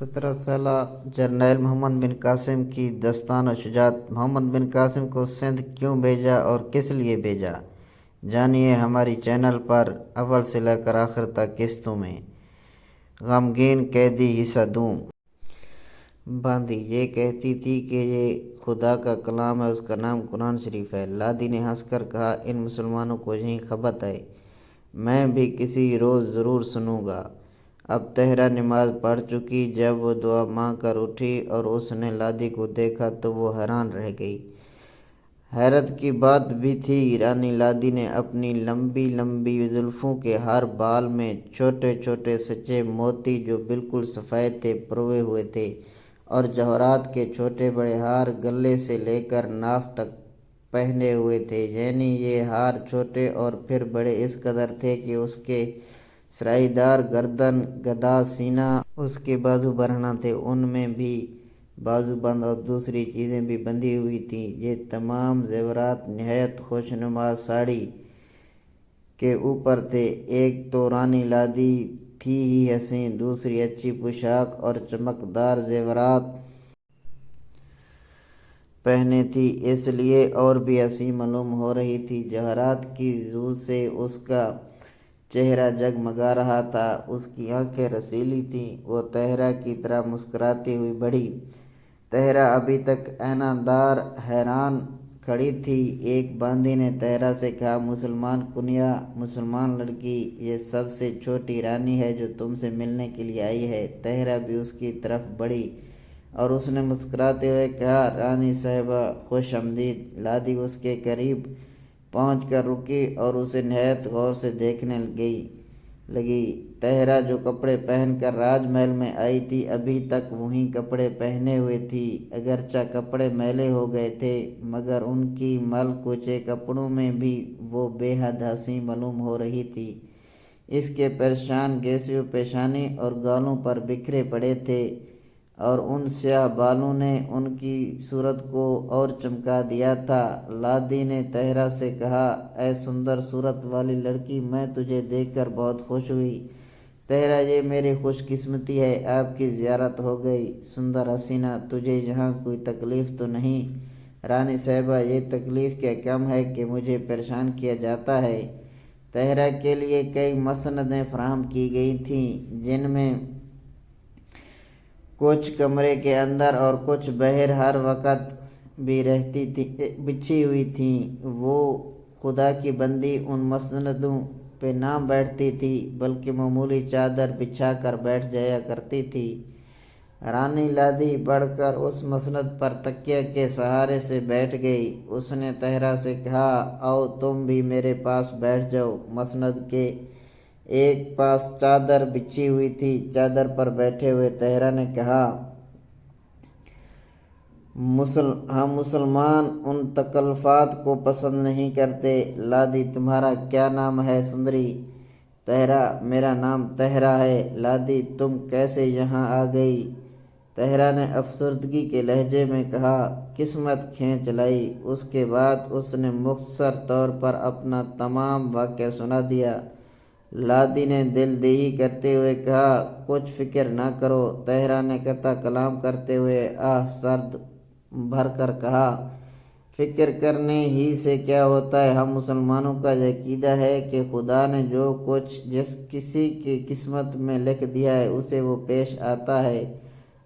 17 साला जर्नैल मोहम्मद बिन कासिम की दस्तान शुजात। मोहम्मद बिन कासिम को सिंध क्यों भेजा और किस लिए भेजा, जानिए हमारी चैनल पर अव्वल से लेकर आखिर तक किस्तों में। गमगीन कैदी हिस्सा दूं। बांदी ये कहती थी कि ये खुदा का कलाम है, उसका नाम कुरान शरीफ है। लादी ने हंसकर कहा, इन मुसलमानों को यही खबत है, मैं भी किसी रोज़ ज़रूर सुनूंगा। अब तहरा नमाज पढ़ चुकी। जब वो दुआ मांग कर उठी और उसने लादी को देखा तो वो हैरान रह गई। हैरत की बात भी थी, रानी लादी ने अपनी लंबी लंबी जुल्फ़ों के हर बाल में छोटे छोटे सच्चे मोती जो बिल्कुल सफ़ेद थे परोए हुए थे, और जवाहरात के छोटे बड़े हार गले से लेकर नाफ तक पहने हुए थे। यानी ये हार छोटे और फिर बड़े इस कदर थे कि उसके सराईदार गर्दन, गदा सीना, उसके बाजू बरहना थे, उनमें भी बाजूबंद और दूसरी चीज़ें भी बंधी हुई थीं। ये तमाम ज़ेवरात निहायत खुशनुमा साड़ी के ऊपर थे। एक तो रानी लादी थी ही हसीन, दूसरी अच्छी पोशाक और चमकदार ज़ेवरात पहने थी, इसलिए और भी हसीन मालूम हो रही थी। जवाहरात की जू से उसका चेहरा जगमगा रहा था, उसकी आंखें रसीली थीं। वो तहरा की तरह मुस्कुराती हुई बढ़ी। तहरा अभी तक ऐनादार हैरान खड़ी थी। एक बांदी ने तहरा से कहा, मुसलमान कुनिया, मुसलमान लड़की, ये सबसे छोटी रानी है जो तुमसे मिलने के लिए आई है। तहरा भी उसकी तरफ बढ़ी और उसने मुस्कुराते हुए कहा, रानी साहिबा खुश आमदीद। लादी उसके करीब पहुँच कर रुकी और उसे निहायत गौर से देखने लगी। तहरा जो कपड़े पहनकर राजमहल में आई थी, अभी तक वही कपड़े पहने हुए थी। अगरचा कपड़े मैले हो गए थे, मगर उनकी मल कुचे कपड़ों में भी वो बेहद हसीन मालूम हो रही थी। इसके परेशान गेसियों पेशानी और गालों पर बिखरे पड़े थे, और उन स्याह बालों ने उनकी सूरत को और चमका दिया था। लादी ने तहरा से कहा, ऐ सुंदर सूरत वाली लड़की, मैं तुझे देखकर बहुत खुश हुई। तहरा, ये मेरी खुशकिस्मती है, आपकी ज़ियारत हो गई। सुंदर हसीना, तुझे यहाँ कोई तकलीफ़ तो नहीं? रानी साहिबा, ये तकलीफ़ क्या कम है कि मुझे परेशान किया जाता है। तहरा के लिए कई मसनदें फराहम की गई थीं, जिनमें कुछ कमरे के अंदर और कुछ बाहर हर वक्त भी रहती थी, बिछी हुई थी। वो खुदा की बंदी उन मसनदों पे ना बैठती थी, बल्कि मामूली चादर बिछा कर बैठ जाया करती थी। रानी लादी बढ़कर उस मसनद पर तकिया के सहारे से बैठ गई। उसने तहरा से कहा, आओ तुम भी मेरे पास बैठ जाओ। मसनद के एक पास चादर बिछी हुई थी। चादर पर बैठे हुए तहरा ने कहा, हम मुसलमान उन तकल्फात को पसंद नहीं करते। लादी, तुम्हारा क्या नाम है सुंदरी? तहरा, मेरा नाम तहरा है। लादी, तुम कैसे यहाँ आ गई? तहरा ने अफसरदगी के लहजे में कहा, किस्मत खींच लाई। उसके बाद उसने मुख्तसर तौर पर अपना तमाम वाक़या सुना दिया। लादी ने दिलदेही करते हुए कहा, कुछ फिक्र ना करो। तहरा ने कता कलाम करते हुए सर्द भर कर कहा, फिक्र करने ही से क्या होता है। हम मुसलमानों का अकीदा है कि खुदा ने जो कुछ जिस किसी की किस्मत में लिख दिया है उसे वो पेश आता है।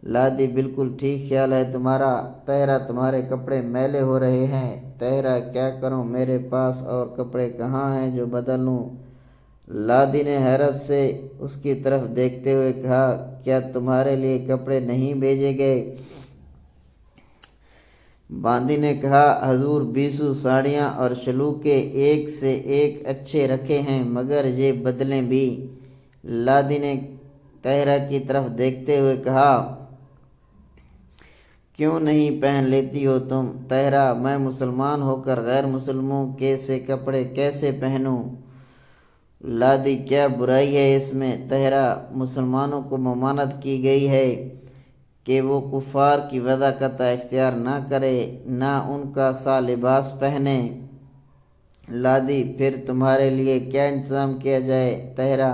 लादी, बिल्कुल ठीक ख्याल है तुम्हारा। तहरा, तुम्हारे कपड़े मैले हो रहे हैं। तहरा, क्या करूं, मेरे पास और कपड़े कहाँ हैं जो बदल लूं? लादी ने हैरत से उसकी तरफ देखते हुए कहा, क्या तुम्हारे लिए कपड़े नहीं भेजे गए? बांदी ने कहा, हजूर 20 साड़ियाँ और शलूके एक से एक अच्छे रखे हैं, मगर ये बदलें भी। लादी ने तहरा की तरफ देखते हुए कहा, क्यों नहीं पहन लेती हो तुम? तहरा, मैं मुसलमान होकर गैर मुसलमों के से कपड़े कैसे पहनूं? लादी, क्या बुराई है इसमें? तहरा, मुसलमानों को ममानत की गई है कि वो कुफार की वज़ाकत इख्तियार ना करे, ना उनका सा लिबास पहने। लादी, फिर तुम्हारे लिए क्या इंतज़ाम किया जाए? तहरा,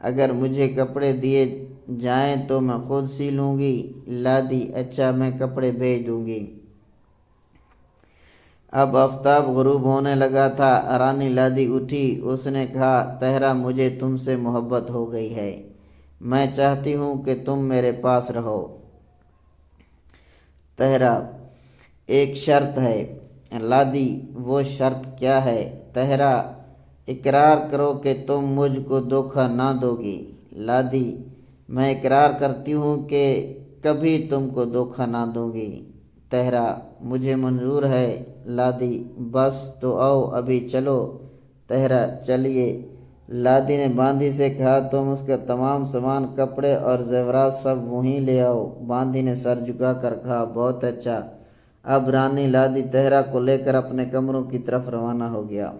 अगर मुझे कपड़े दिए جائیں تو میں خود سی لوں گی۔ لادی: اچھا، میں کپڑے بھیج دوں گی۔ اب آفتاب غروب ہونے لگا تھا۔ رانی لادی اٹھی۔ اس نے کہا، طاہرہ، مجھے تم سے محبت ہو گئی ہے۔ میں چاہتی ہوں کہ تم میرے پاس رہو۔ طاہرہ: ایک شرط ہے۔ لادی: وہ شرط کیا ہے؟ طاہرہ: اقرار کرو کہ تم مجھ کو دھوکہ نہ دو گی۔ لادی: میں اقرار کرتی ہوں کہ کبھی تم کو دھوکہ نہ دوں گی۔ طاہرہ: مجھے منظور ہے۔ لادی: بس تو آؤ، ابھی چلو۔ طاہرہ: چلیے۔ لادی نے باندھی سے کہا، تم اس کا تمام سامان، کپڑے اور زیورات سب وہیں لے آؤ۔ باندھی نے سر جھکا کر کہا، بہت اچھا۔ اب رانی لادی طاہرہ کو لے کر اپنے کمروں کی طرف روانہ ہو گیا۔